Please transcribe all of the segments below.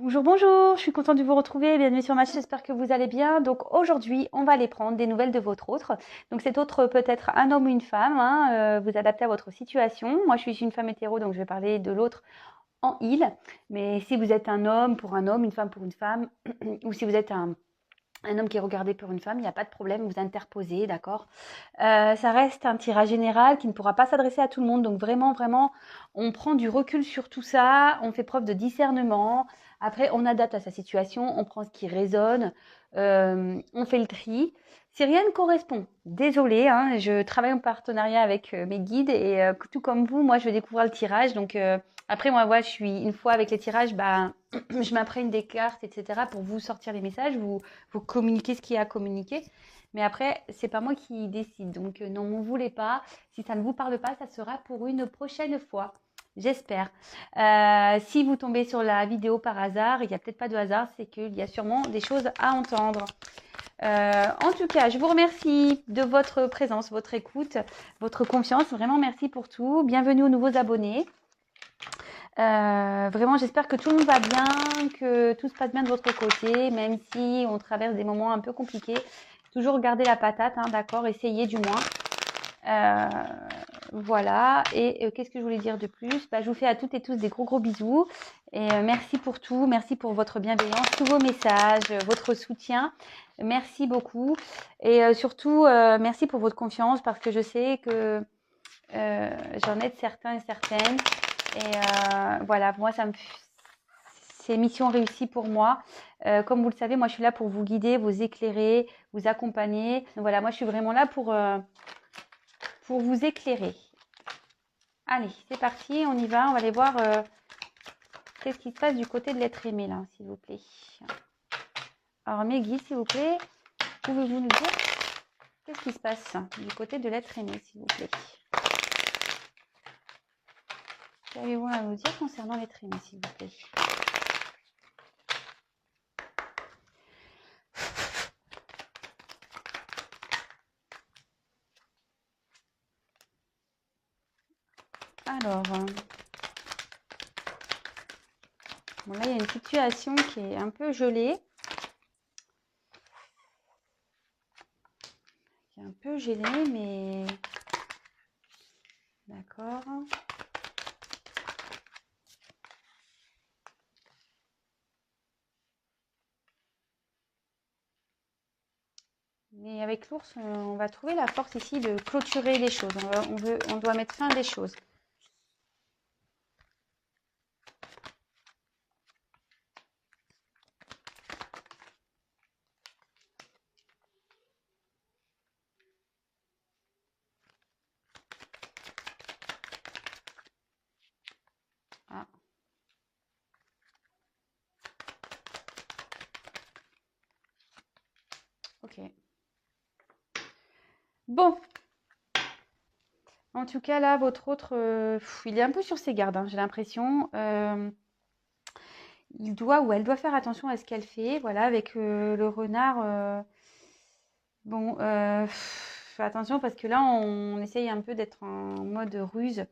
Bonjour, bonjour, je suis contente de vous retrouver. Bienvenue sur ma chaîne, j'espère que vous allez bien. Donc aujourd'hui, on va aller prendre des nouvelles de votre autre. Donc cet autre peut être un homme ou une femme, hein, vous adaptez à votre situation. Moi, je suis une femme hétéro, donc je vais parler de l'autre en il. Mais si vous êtes un homme pour un homme, une femme pour une femme, ou si vous êtes un homme qui est regardé pour une femme, il n'y a pas de problème, vous interposez, d'accord. Ça reste un tirage général qui ne pourra pas s'adresser à tout le monde. Donc vraiment, vraiment, on prend du recul sur tout ça, on fait preuve de discernement. Après, on adapte à sa situation, on prend ce qui résonne, on fait le tri. Si rien ne correspond, désolé, hein, je travaille en partenariat avec mes guides et tout comme vous, moi, je vais découvrir le tirage. Donc après, moi, je suis une fois avec les tirages, bah, je m'imprègne des cartes, etc. pour vous sortir les messages, vous communiquer ce qu'il y a à communiquer. Mais après, c'est pas moi qui décide. Donc, non, ne voulez pas. Si ça ne vous parle pas, ça sera pour une prochaine fois. J'espère. Si vous tombez sur la vidéo par hasard, il n'y a peut-être pas de hasard, c'est qu'il y a sûrement des choses à entendre. En tout cas, je vous remercie de votre présence, votre écoute, votre confiance. Vraiment, merci pour tout. Bienvenue aux nouveaux abonnés. Vraiment, j'espère que tout le monde va bien, que tout se passe bien de votre côté, même si on traverse des moments un peu compliqués. Toujours garder la patate, hein, d'accord, essayez du moins. Voilà, et qu'est-ce que je voulais dire de plus? Je vous fais à toutes et tous des gros gros bisous. Et merci pour tout, merci pour votre bienveillance, tous vos messages, votre soutien. Merci beaucoup. Et surtout, merci pour votre confiance parce que je sais que j'en aide certains et certaines. Et voilà, moi, c'est mission réussie pour moi. Comme vous le savez, moi, je suis là pour vous guider, vous éclairer, vous accompagner. Donc, voilà, moi, je suis vraiment là pour vous éclairer. Allez, c'est parti, on y va. On va aller voir qu'est-ce qui se passe du côté de l'être aimé, là, s'il vous plaît. Alors, mes guides, s'il vous plaît, pouvez-vous nous dire qu'est-ce qui se passe du côté de l'être aimé, s'il vous plaît? Qu'avez-vous à nous dire concernant l'être aimé, s'il vous plaît? Alors, bon, là, il y a une situation qui est un peu gelée. Qui est un peu gelée, mais... D'accord. Mais avec l'ours, on va trouver la force ici de clôturer les choses. On doit mettre fin à des choses. Ah. Ok. Bon. En tout cas, là, votre autre, il est un peu sur ses gardes, hein, j'ai l'impression. Il doit ou elle doit faire attention à ce qu'elle fait. Voilà, avec le renard. Bon, attention parce que là, on essaye un peu d'être en mode ruse.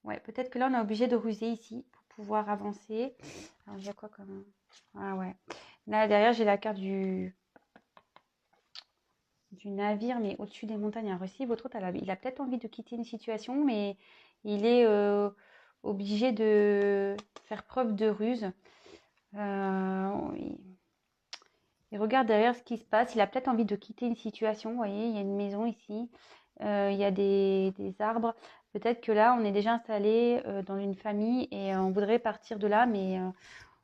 Ouais, peut-être que là, on est obligé de ruser ici pour pouvoir avancer. Alors, il y a quoi comme... Ah ouais. Là, derrière, j'ai la carte du navire, mais au-dessus des montagnes, un récif. Votre hôte, il a peut-être envie de quitter une situation, mais il est obligé de faire preuve de ruse. Il regarde derrière ce qui se passe. Il a peut-être envie de quitter une situation. Vous voyez, il y a une maison ici. Il y a des arbres. Peut-être que là, on est déjà installé dans une famille et on voudrait partir de là, mais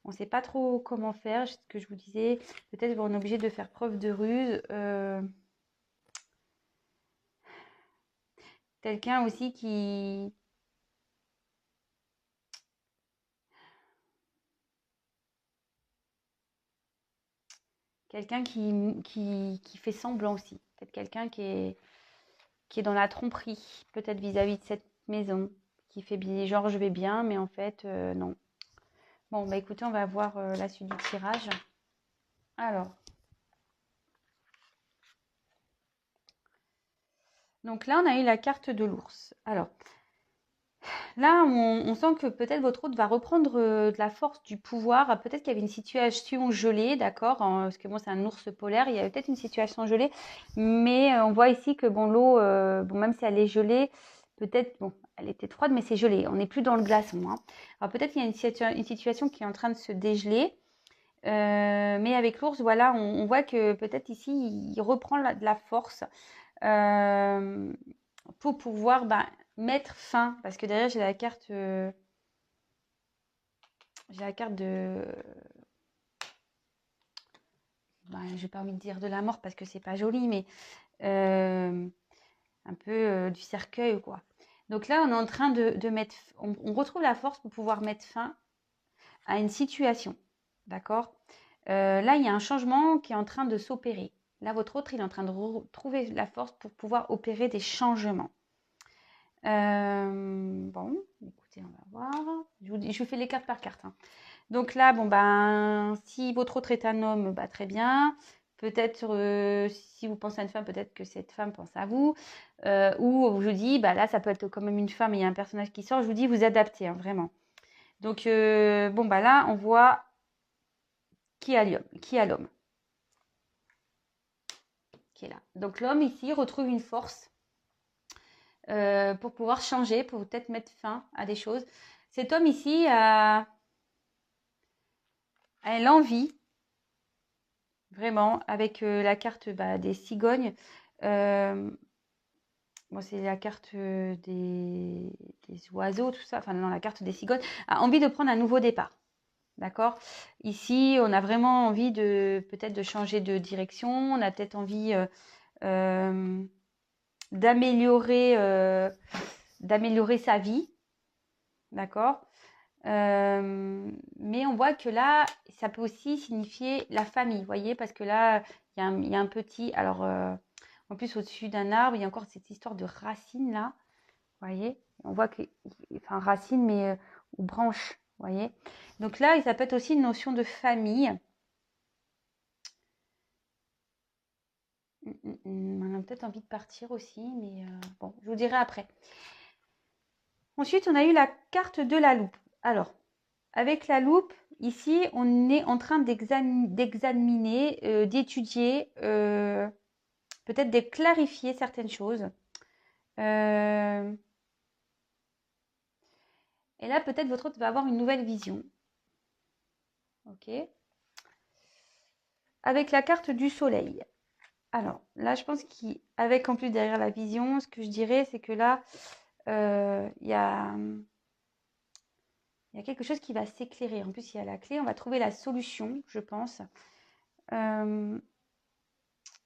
on ne sait pas trop comment faire. Ce que je vous disais, peut-être qu'on est obligé de faire preuve de ruse. Quelqu'un aussi qui... Quelqu'un qui fait semblant aussi. Peut-être quelqu'un qui est dans la tromperie, peut-être vis-à-vis de cette maison, qui fait bien, genre je vais bien, mais en fait, non. Bon, bah écoutez, on va voir la suite du tirage. Alors, Donc là, on a eu la carte de l'ours. Alors, là, on sent que peut-être votre hôte va reprendre de la force, du pouvoir. Peut-être qu'il y avait une situation gelée, d'accord, parce que bon, c'est un ours polaire, il y avait peut-être une situation gelée, mais on voit ici que bon, l'eau, bon, même si elle est gelée, peut-être, bon, elle était froide, mais c'est gelé. On n'est plus dans le glaçon, hein. Alors peut-être qu'il y a une situation qui est en train de se dégeler, mais avec l'ours, voilà, on voit que peut-être ici, il reprend de la force euh, pour pouvoir mettre fin, parce que derrière j'ai la carte de, j'ai pas envie de dire de la mort parce que c'est pas joli, mais euh, un peu du cercueil, quoi. Donc là, on est en train de mettre, on retrouve la force pour pouvoir mettre fin à une situation, d'accord. Là, il y a un changement qui est en train de s'opérer. Là, votre autre, il est en train de trouver la force pour pouvoir opérer des changements. Bon, écoutez, on va voir. Je vous fais les cartes par carte, hein. Donc là, bon ben, si votre autre est un homme, bah, très bien. Peut-être si vous pensez à une femme, peut-être que cette femme pense à vous. Ou je vous dis, bah là, ça peut être quand même une femme et il y a un personnage qui sort. Je vous dis, vous adaptez, hein, vraiment. Donc bon bah là, on voit qui a l'homme, qui est là. Donc l'homme ici retrouve une force pour pouvoir changer, pour peut-être mettre fin à des choses. Cet homme ici a l'envie, vraiment, avec la carte des cigognes. Bon, c'est la carte des oiseaux, tout ça. Enfin, non, la carte des cigognes. A envie de prendre un nouveau départ. D'accord. Ici, on a vraiment envie de peut-être de changer de direction. On a peut-être envie euh, d'améliorer d'améliorer sa vie. D'accord. Mais on voit que là, ça peut aussi signifier la famille, vous voyez, parce que là, il y a un petit. Alors, en plus, au-dessus d'un arbre, il y a encore cette histoire de racines là, vous voyez. On voit que, enfin, racines, mais ou branches, vous voyez. Donc là, ça peut être aussi une notion de famille. On a peut-être envie de partir aussi, mais bon, je vous dirai après. Ensuite, on a eu la carte de la loupe. Alors, avec la loupe, ici, on est en train d'examiner, d'étudier, peut-être de clarifier certaines choses. Euh, et là, peut-être votre hôte va avoir une nouvelle vision. Ok. Avec la carte du soleil. Alors, là, je pense qu'avec en plus derrière la vision, ce que je dirais, c'est que là, il y a quelque chose qui va s'éclairer. En plus, il y a la clé. On va trouver la solution, je pense. Euh,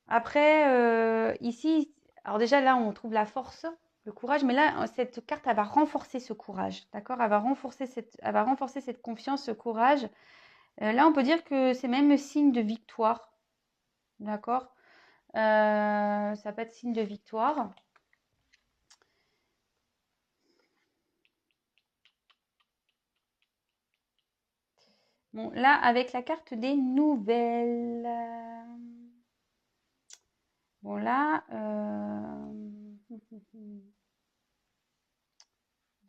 Après, ici, alors déjà là, on trouve la force, le courage, mais là, cette carte, elle va renforcer ce courage, d'accord? Elle va renforcer cette confiance, ce courage. Là, on peut dire que c'est même signe de victoire, d'accord? Ça peut être signe de victoire. Bon, là, avec la carte des nouvelles. Bon, là,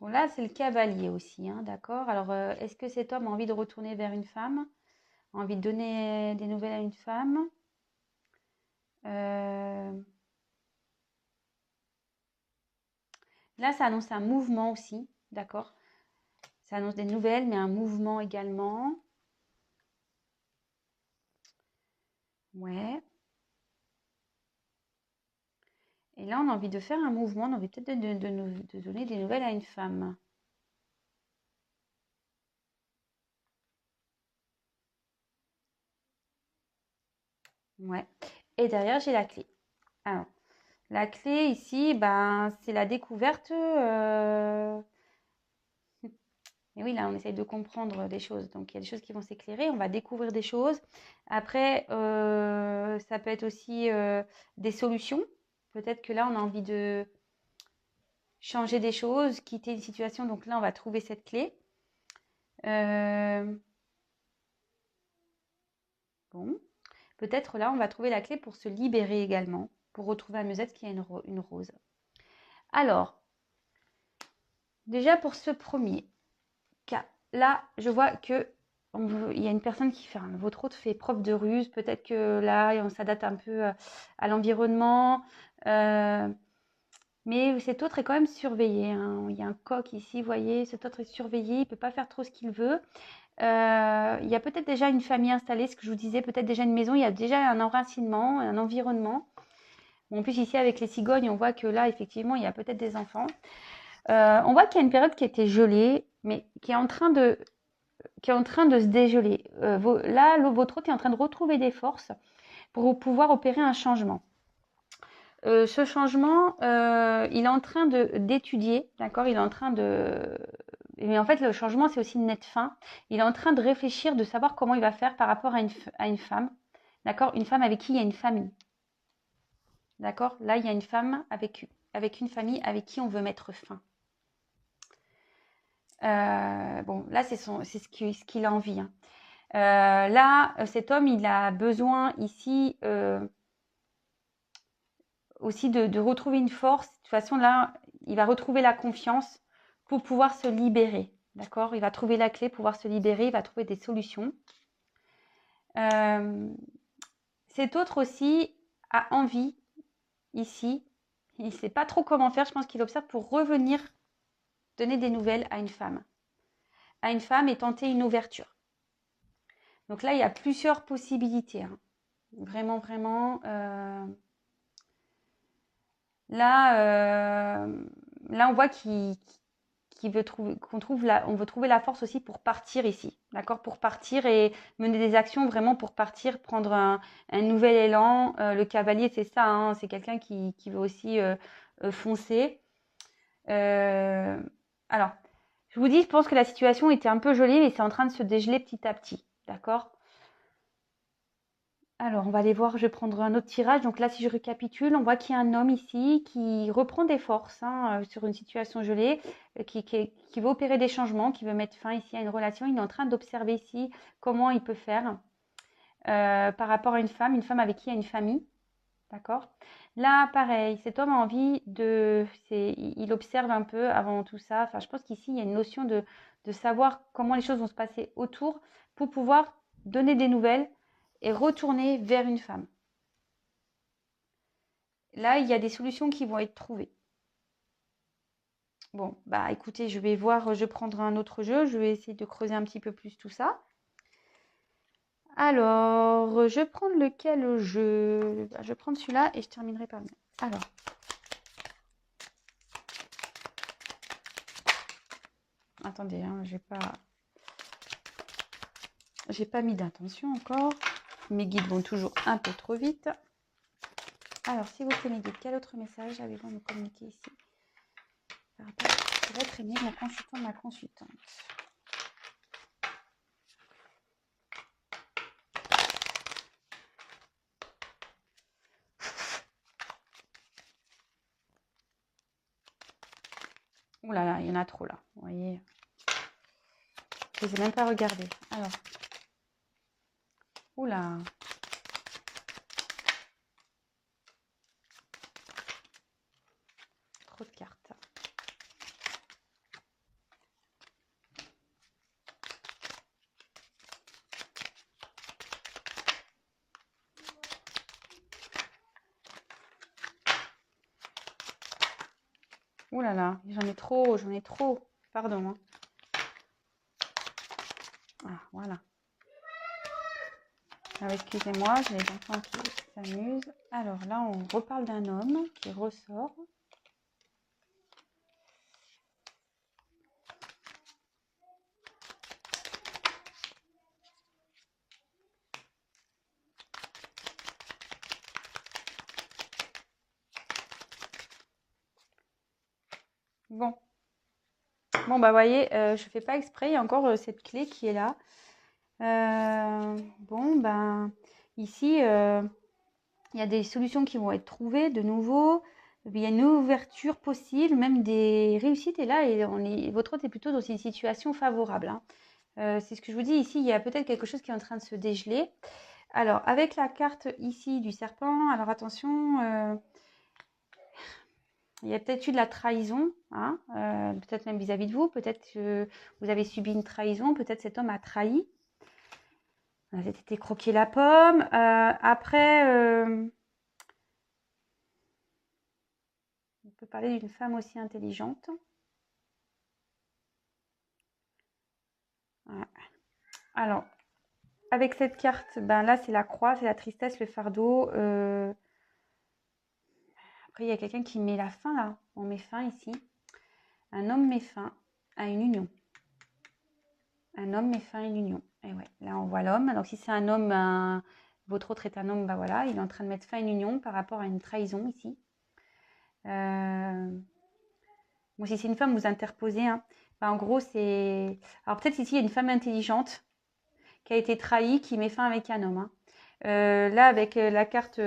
bon, là, c'est le cavalier aussi, hein, d'accord? Alors, est-ce que cet homme a envie de retourner vers une femme? A envie de donner des nouvelles à une femme? Euh, Là, ça annonce un mouvement aussi, d'accord? Ça annonce des nouvelles, mais un mouvement également. Ouais. Et là, on a envie de faire un mouvement, on a envie peut-être de donner des nouvelles à une femme. Ouais. Et derrière, j'ai la clé. Alors, la clé ici, ben, c'est la découverte. Et oui, là, on essaye de comprendre des choses. Donc, il y a des choses qui vont s'éclairer. On va découvrir des choses. Après, ça peut être aussi des solutions. Peut-être que là, on a envie de changer des choses, quitter une situation. Donc là, on va trouver cette clé. Euh, bon. Peut-être là, on va trouver la clé pour se libérer également, pour retrouver à Musette qui a une rose. Alors, déjà pour ce premier cas, là, je vois que il y a une personne qui fait, votre autre fait preuve de ruse. Peut-être que là, on s'adapte un peu à l'environnement. Mais cet autre est quand même surveillé, hein. Il y a un coq ici, vous voyez, cet autre est surveillé, il ne peut pas faire trop ce qu'il veut. Il y a peut-être déjà une famille installée, ce que je vous disais, peut-être déjà une maison, il y a déjà un enracinement, un environnement. Bon, en plus, ici, avec les cigognes, on voit que là, effectivement, il y a peut-être des enfants. On voit qu'il y a une période qui était gelée, mais qui est en train de se dégeler. Là, votre hôte est en train de retrouver des forces pour pouvoir opérer un changement. Ce changement, il est en train d'étudier, d'accord? Il est en train de... Mais en fait, le changement, c'est aussi une nette fin. Il est en train de réfléchir, de savoir comment il va faire par rapport à une femme, d'accord? Une femme avec qui il y a une famille, d'accord? Là, il y a une femme avec une famille avec qui on veut mettre fin. Bon, là, c'est ce qu'il a envie, hein. Là, cet homme, il a besoin ici aussi de retrouver une force. De toute façon, là, il va retrouver la confiance pour pouvoir se libérer. D'accord? Il va trouver la clé pour pouvoir se libérer, il va trouver des solutions. Cet autre aussi a envie, ici, il ne sait pas trop comment faire, je pense qu'il observe pour revenir donner des nouvelles à une femme. À une femme et tenter une ouverture. Donc là, il y a plusieurs possibilités, hein. Vraiment, vraiment. Là, on voit on veut trouver la force aussi pour partir ici, d'accord? Pour partir et mener des actions vraiment pour partir, prendre un nouvel élan. Le cavalier, c'est ça, hein, c'est quelqu'un qui veut aussi foncer. Alors, je vous dis, je pense que la situation était un peu gelée, mais c'est en train de se dégeler petit à petit, d'accord? Alors, on va aller voir, je vais prendre un autre tirage. Donc là, si je récapitule, on voit qu'il y a un homme ici qui reprend des forces, hein, sur une situation gelée, qui veut opérer des changements, qui veut mettre fin ici à une relation. Il est en train d'observer ici comment il peut faire par rapport à une femme avec qui il y a une famille. D'accord? Là, pareil, cet homme a envie il observe un peu avant tout ça. Enfin, je pense qu'ici, il y a une notion de savoir comment les choses vont se passer autour pour pouvoir donner des nouvelles et retourner vers une femme. Là, il y a des solutions qui vont être trouvées. Bon, bah écoutez, je vais voir, je prendrai un autre jeu, je vais essayer de creuser un petit peu plus tout ça. Alors, je vais prendre lequel jeu? Je vais prendre celui-là et je terminerai par le mien. Alors. Attendez, hein, j'ai pas mis d'intention encore. Mes guides vont toujours un peu trop vite. Alors, si vous tenez guides, quel autre message avez-vous à me communiquer ici par rapport à votre aimé, mon consultant, ma consultante? Ouh là là, il y en a trop là, vous voyez. Je ne les ai même pas regardés. Alors. Ouh là. Trop de cartes. Ouh là là, j'en ai trop. Pardon, hein. Ah, voilà. Alors, excusez-moi, j'ai les enfants qui s'amusent. Alors là, on reparle d'un homme qui ressort. Bon. Bon, bah, vous voyez, je fais pas exprès. Il y a encore cette clé qui est là. Bon, ben, ici, il y a des solutions qui vont être trouvées de nouveau. Il y a une ouverture possible, même des réussites. Et là, votre hôte est plutôt dans une situation favorable, hein. C'est ce que je vous dis ici. Il y a peut-être quelque chose qui est en train de se dégeler. Alors, avec la carte ici du serpent, alors attention, il y a peut-être eu de la trahison, hein, peut-être même vis-à-vis de vous, peut-être que vous avez subi une trahison, peut-être cet homme a trahi. Vous avez été croquer la pomme. Après, on peut parler d'une femme aussi intelligente. Ouais. Alors, avec cette carte, ben là, c'est la croix, c'est la tristesse, le fardeau. Après, il y a quelqu'un qui met la fin là. On met fin ici. Un homme met fin à une union. Un homme met fin à une union. Et ouais, là, on voit l'homme. Donc, si c'est un homme, votre autre est un homme, ben voilà, il est en train de mettre fin à une union par rapport à une trahison ici. Bon, si c'est une femme, vous interposez. Hein. Ben, en gros, c'est. Alors, peut-être ici, il y a une femme intelligente qui a été trahie, qui met fin avec un homme. Hein. Là, avec la carte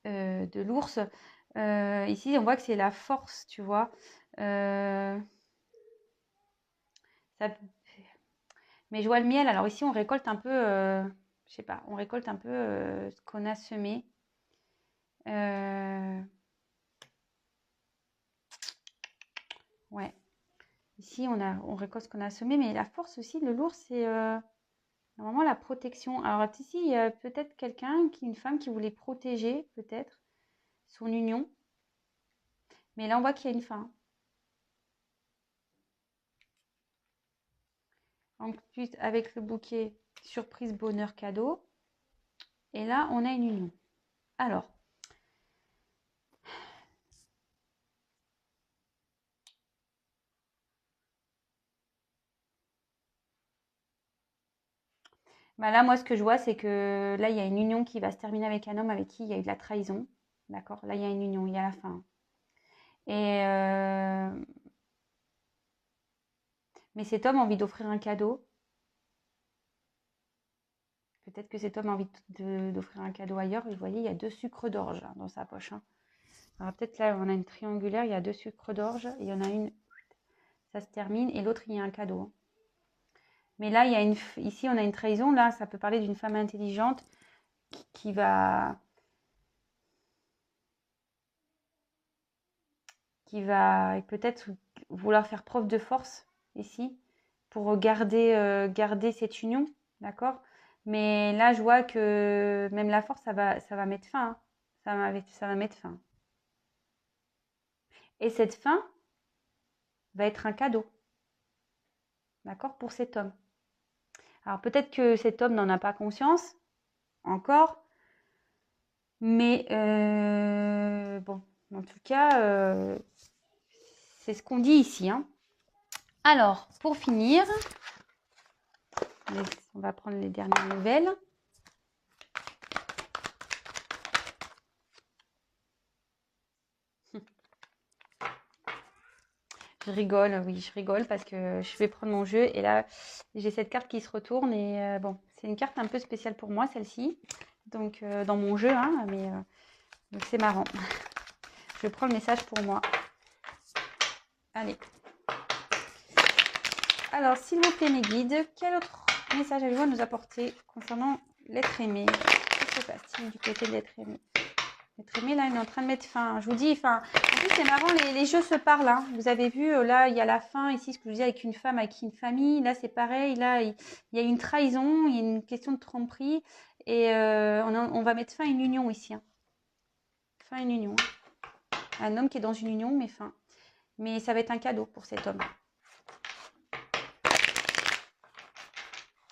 de l'ours, ici, on voit que c'est la force, tu vois. Ça... Mais je vois le miel. Alors ici, on récolte un peu, je sais pas, on récolte un peu ce qu'on a semé. Ouais. Ici, on récolte ce qu'on a semé, mais la force aussi, le lourd, c'est normalement la protection. Alors ici, il y a peut-être quelqu'un, une femme qui voulait protéger, peut-être, son union. Mais là, on voit qu'il y a une fin. Ensuite, avec le bouquet, surprise, bonheur, cadeau. Et là, on a une union. Alors, bah là, moi, ce que je vois, c'est que là, il y a une union qui va se terminer avec un homme avec qui il y a eu de la trahison. D'accord? Là, il y a une union, il y a la fin. Et mais cet homme a envie d'offrir un cadeau. Peut-être que cet homme a envie d'offrir un cadeau ailleurs. Et vous voyez, il y a 2 sucres d'orge hein, dans sa poche. Hein. Alors peut-être là, on a une triangulaire, il y a 2 sucres d'orge. Il y en a une, ça se termine, et l'autre, il y a un cadeau. Hein. Mais là, il y a ici, on a une trahison. Là, ça peut parler d'une femme intelligente qui va peut-être vouloir faire preuve de force ici pour garder cette union, d'accord? Mais là, je vois que même la force, ça va mettre fin. Hein. Ça va mettre fin. Et cette fin va être un cadeau, d'accord, pour cet homme. Alors peut-être que cet homme n'en a pas conscience encore, mais bon, en tout cas, c'est ce qu'on dit ici. Hein. Alors, pour finir, on va prendre les dernières nouvelles. Je rigole, oui, je rigole parce que je vais prendre mon jeu et là, j'ai cette carte qui se retourne et bon, c'est une carte un peu spéciale pour moi, celle-ci. Donc, dans mon jeu, hein, mais donc c'est marrant. Je prends le message pour moi. Allez. Alors, s'il vous plaît, mes guides, quel autre message allez-vous nous apporter concernant l'être aimé? Que se passe-t-il du côté de l'être aimé? L'être aimé, là, il est en train de mettre fin. Je vous dis, enfin, en plus, c'est marrant, les jeux se parlent. Hein. Vous avez vu, là, il y a la fin, ici, ce que je dis avec une femme, avec une famille. Là, c'est pareil. Là, il y a une trahison, il y a une question de tromperie. Et on va mettre fin à une union ici. Hein. Fin à une union. Un homme qui est dans une union, mais fin. Mais ça va être un cadeau pour cet homme.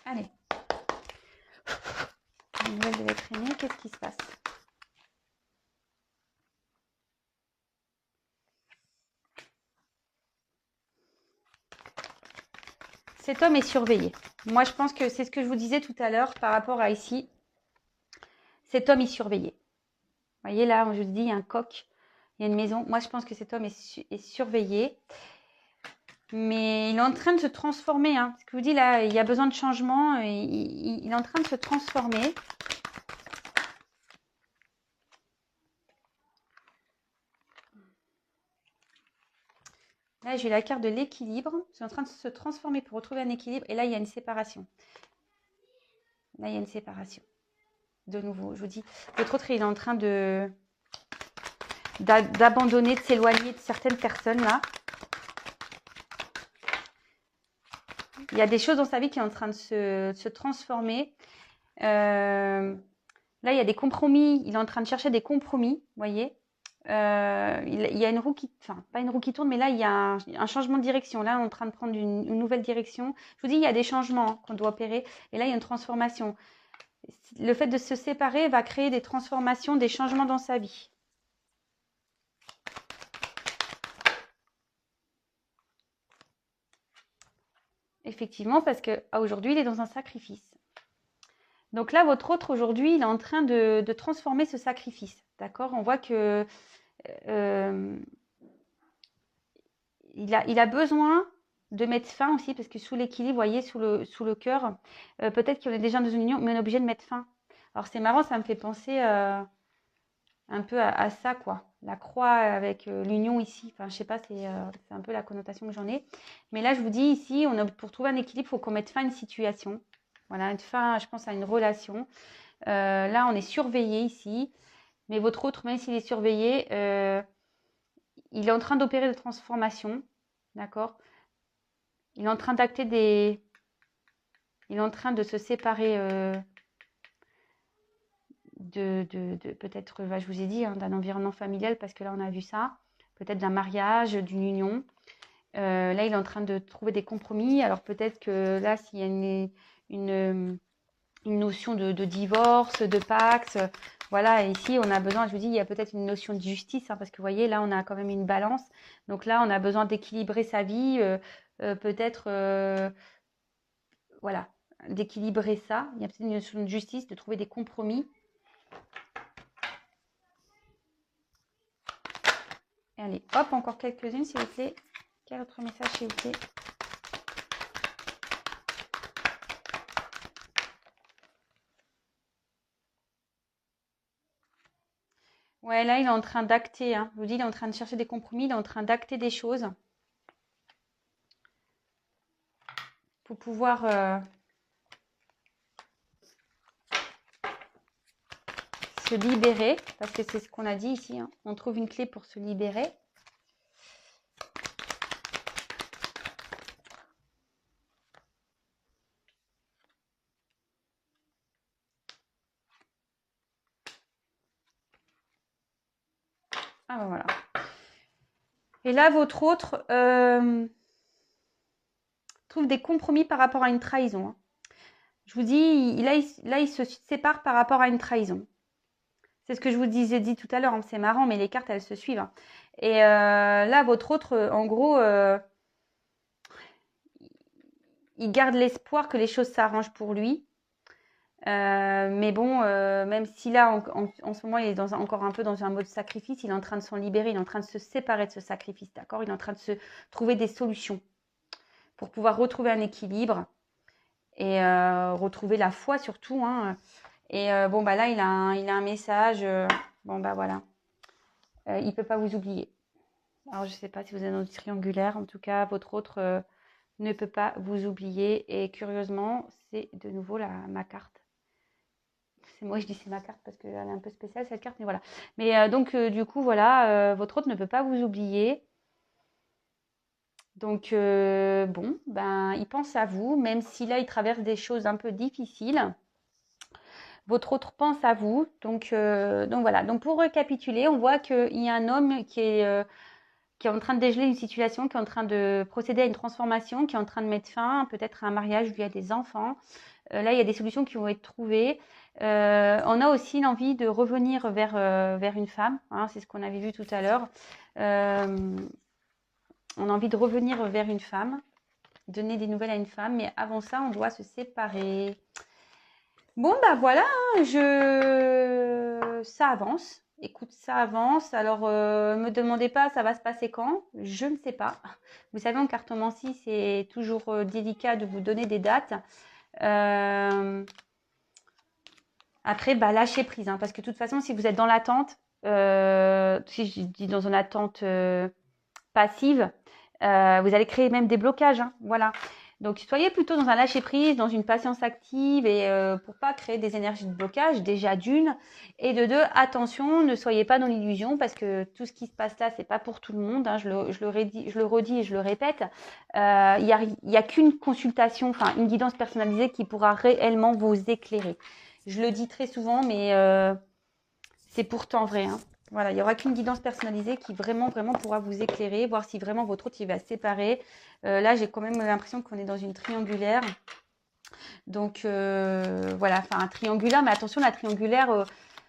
Allez. La nouvelle de l'être aimé, qu'est-ce qui se passe? Cet homme est surveillé. Moi, je pense que c'est ce que je vous disais tout à l'heure par rapport à ici. Cet homme est surveillé. Vous voyez là, je vous dis, il y a un coq, il y a une maison. Moi, je pense que cet homme est surveillé. Mais il est en train de se transformer. Hein. Ce que je vous dis là, il y a besoin de changement. Il est en train de se transformer. Là, j'ai la carte de l'équilibre. C'est en train de se transformer pour retrouver un équilibre. Et là, il y a une séparation. Là, il y a une séparation. De nouveau, je vous dis, votre autre, il est en train de d'abandonner, de s'éloigner de certaines personnes là. Il y a des choses dans sa vie qui sont en train de se transformer. Là, il y a des compromis. Il est en train de chercher des compromis, vous voyez. Il y a une roue qui, enfin, pas une roue qui tourne, mais là, il y a un changement de direction. Là, on est en train de prendre une nouvelle direction. Je vous dis, il y a des changements qu'on doit opérer. Et là, il y a une transformation. Le fait de se séparer va créer des transformations, des changements dans sa vie. Effectivement, parce qu'aujourd'hui, il est dans un sacrifice. Donc là, votre autre, aujourd'hui, il est en train de transformer ce sacrifice. D'accord? On voit que il a besoin de mettre fin aussi, parce que sous l'équilibre, vous voyez, sous le cœur, peut-être qu'on est déjà dans une union, mais on est obligé de mettre fin. Alors c'est marrant, ça me fait penser un peu à ça, quoi. La croix avec l'union ici. Enfin, je sais pas, c'est un peu la connotation que j'en ai. Mais là, je vous dis ici, pour trouver un équilibre, il faut qu'on mette fin à une situation. Voilà, une fin, je pense, à une relation. Là, on est surveillé ici. Mais votre autre, même s'il est surveillé, il est en train d'opérer des transformations. D'accord? Il est en train d'acter des... Il est en train de se séparer peut-être, je vous ai dit, hein, d'un environnement familial, parce que là, on a vu ça. Peut-être d'un mariage, d'une union. Là, il est en train de trouver des compromis. Alors, peut-être que là, s'il y a une notion de divorce, de pacte, voilà, et ici, on a besoin, je vous dis, il y a peut-être une notion de justice, hein, parce que vous voyez, là, on a quand même une balance. Donc là, on a besoin d'équilibrer sa vie, peut-être, voilà, d'équilibrer ça. Il y a peut-être une notion de justice, de trouver des compromis. Et allez, hop, encore quelques-unes, s'il vous plaît. Quel autre message, s'il vous plaît? Ouais, là, il est en train d'acter, hein. Je vous dis, il est en train de chercher des compromis, il est en train d'acter des choses pour pouvoir se libérer, parce que c'est ce qu'on a dit ici, hein. On trouve une clé pour se libérer. Ah ben voilà. Et là, votre autre trouve des compromis par rapport à une trahison, hein. Je vous dis, là, il se sépare par rapport à une trahison. C'est ce que je vous disais dit tout à l'heure, hein. C'est marrant, mais les cartes, elles se suivent, hein. Et là, votre autre, en gros, il garde l'espoir que les choses s'arrangent pour lui. Mais bon, même si là, en ce moment, il est encore un peu dans un mode sacrifice, il est en train de s'en libérer, il est en train de se séparer de ce sacrifice, d'accord? Il est en train de se trouver des solutions pour pouvoir retrouver un équilibre et retrouver la foi surtout, hein. Et bon, bah là, il a un message. Bon, bah voilà. Il ne peut pas vous oublier. Alors, je ne sais pas si vous êtes dans le triangulaire. En tout cas, votre autre ne peut pas vous oublier. Et curieusement, c'est de nouveau ma carte. C'est moi, je dis c'est ma carte parce qu'elle est un peu spéciale, cette carte. Mais voilà. Mais donc, du coup, voilà, votre autre ne peut pas vous oublier. Donc, bon, ben, il pense à vous, même si là, il traverse des choses un peu difficiles. Votre autre pense à vous. Donc voilà. Donc, pour récapituler, on voit qu'il y a un homme qui est en train de dégeler une situation, qui est en train de procéder à une transformation, qui est en train de mettre fin peut-être à un mariage où il y a des enfants. Là, il y a des solutions qui vont être trouvées. On a aussi l'envie de revenir vers une femme, hein, c'est ce qu'on avait vu tout à l'heure. On a envie de revenir vers une femme, donner des nouvelles à une femme, mais avant ça, on doit se séparer. Bon, bah voilà, hein, ça avance. Écoute, ça avance. Alors, me demandez pas, ça va se passer quand? Je ne sais pas. Vous savez, en cartomancie, c'est toujours délicat de vous donner des dates. Après, bah, lâchez prise, hein, parce que de toute façon, si vous êtes dans l'attente, si je dis dans une attente passive, vous allez créer même des blocages, hein, voilà. Donc, soyez plutôt dans un lâcher-prise, dans une patience active et pour pas créer des énergies de blocage, déjà d'une. Et de deux, attention, ne soyez pas dans l'illusion parce que tout ce qui se passe là, c'est pas pour tout le monde. Hein, je le redis et je le répète. Il y a qu'une consultation, enfin une guidance personnalisée qui pourra réellement vous éclairer. Je le dis très souvent, mais c'est pourtant vrai. Hein. Voilà, il n'y aura qu'une guidance personnalisée qui vraiment pourra vous éclairer, voir si vraiment votre hôte il va se séparer. Là, j'ai quand même l'impression qu'on est dans une triangulaire. Donc, voilà, enfin un triangulaire, mais attention, la triangulaire,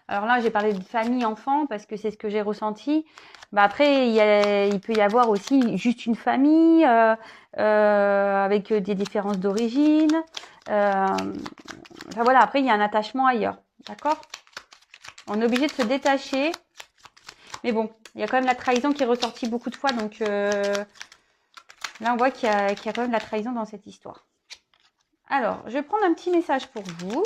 alors là, j'ai parlé de famille, enfant, parce que c'est ce que j'ai ressenti. Bah, après, il peut y avoir aussi juste une famille avec des différences d'origine. Enfin voilà, après, il y a un attachement ailleurs, d'accord? On est obligé de se détacher. Mais bon, il y a quand même la trahison qui est ressortie beaucoup de fois. Donc là, on voit qu'il y a quand même la trahison dans cette histoire. Alors, je vais prendre un petit message pour vous.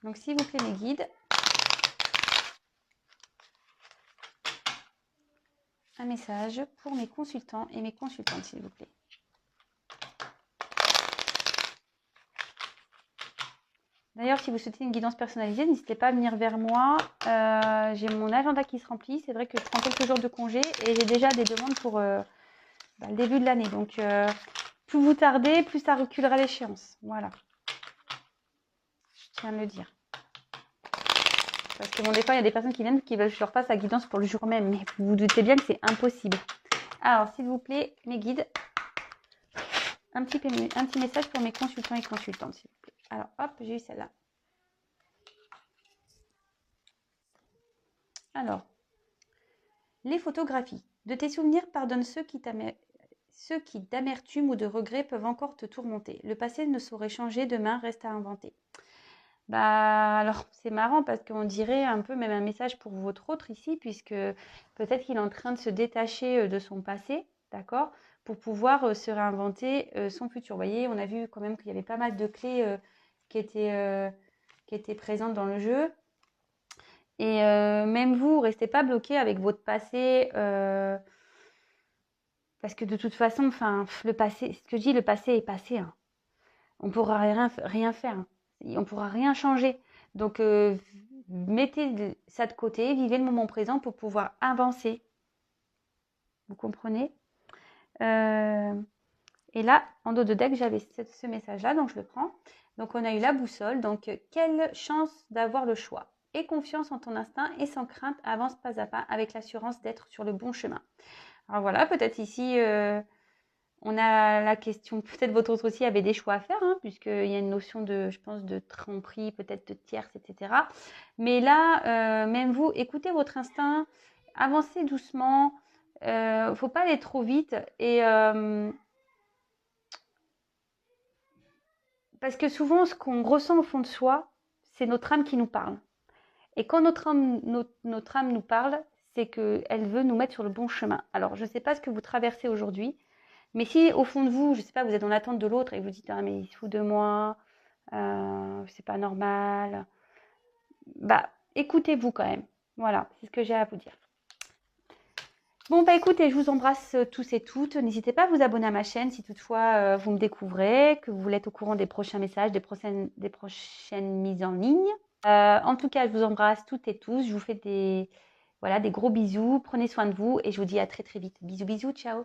Donc, s'il vous plaît, mes guides. Un message pour mes consultants et mes consultantes, s'il vous plaît. D'ailleurs, si vous souhaitez une guidance personnalisée, n'hésitez pas à venir vers moi. J'ai mon agenda qui se remplit. C'est vrai que je prends quelques jours de congé et j'ai déjà des demandes pour le début de l'année. Donc, plus vous tardez, plus ça reculera l'échéance. Voilà. Je tiens à le dire. Parce que bon, des fois, il y a des personnes qui viennent qui veulent que je leur fasse la guidance pour le jour même. Mais vous vous doutez bien que c'est impossible. Alors, s'il vous plaît, mes guides, un petit message pour mes consultants et consultantes, s'il vous plaît. Alors, hop, j'ai eu celle-là. Alors, les photographies. De tes souvenirs, pardonne ceux qui d'amertume ou de regret peuvent encore te tourmenter. Le passé ne saurait changer, demain reste à inventer. Bah alors c'est marrant parce qu'on dirait un peu même un message pour votre autre ici, puisque peut-être qu'il est en train de se détacher de son passé, d'accord, pour pouvoir se réinventer son futur. Vous voyez, on a vu quand même qu'il y avait pas mal de clés qui étaient présentes dans le jeu. Et même vous, restez pas bloqué avec votre passé, parce que de toute façon, enfin, le passé, ce que je dis, le passé est passé. Hein. On pourra rien faire. Hein. On pourra rien changer. Donc, mettez ça de côté, vivez le moment présent pour pouvoir avancer. Vous comprenez? Et là, en dos de deck, j'avais ce message-là, donc je le prends. Donc, on a eu la boussole. Donc, quelle chance d'avoir le choix. Aie confiance en ton instinct et sans crainte, avance pas à pas avec l'assurance d'être sur le bon chemin. Alors voilà, peut-être ici, on a la question, peut-être votre autre aussi avait des choix à faire, hein, puisqu'il y a une notion de, je pense, de tromperie, peut-être de tierce, etc. Mais là, même vous, écoutez votre instinct, avancez doucement, faut pas aller trop vite. Et parce que souvent, ce qu'on ressent au fond de soi, c'est notre âme qui nous parle. Et quand notre âme nous parle, c'est qu'elle veut nous mettre sur le bon chemin. Alors, je ne sais pas ce que vous traversez aujourd'hui, mais si au fond de vous, je ne sais pas, vous êtes dans l'attente de l'autre et vous dites ah, mais il se fout de moi, c'est pas normal, bah écoutez-vous quand même. Voilà, c'est ce que j'ai à vous dire. Bon, bah écoutez, je vous embrasse tous et toutes. N'hésitez pas à vous abonner à ma chaîne si toutefois vous me découvrez, que vous voulez être au courant des prochains messages, des prochaines mises en ligne. En tout cas, je vous embrasse toutes et tous. Je vous fais des gros bisous. Prenez soin de vous et je vous dis à très très vite. Bisous, bisous, ciao.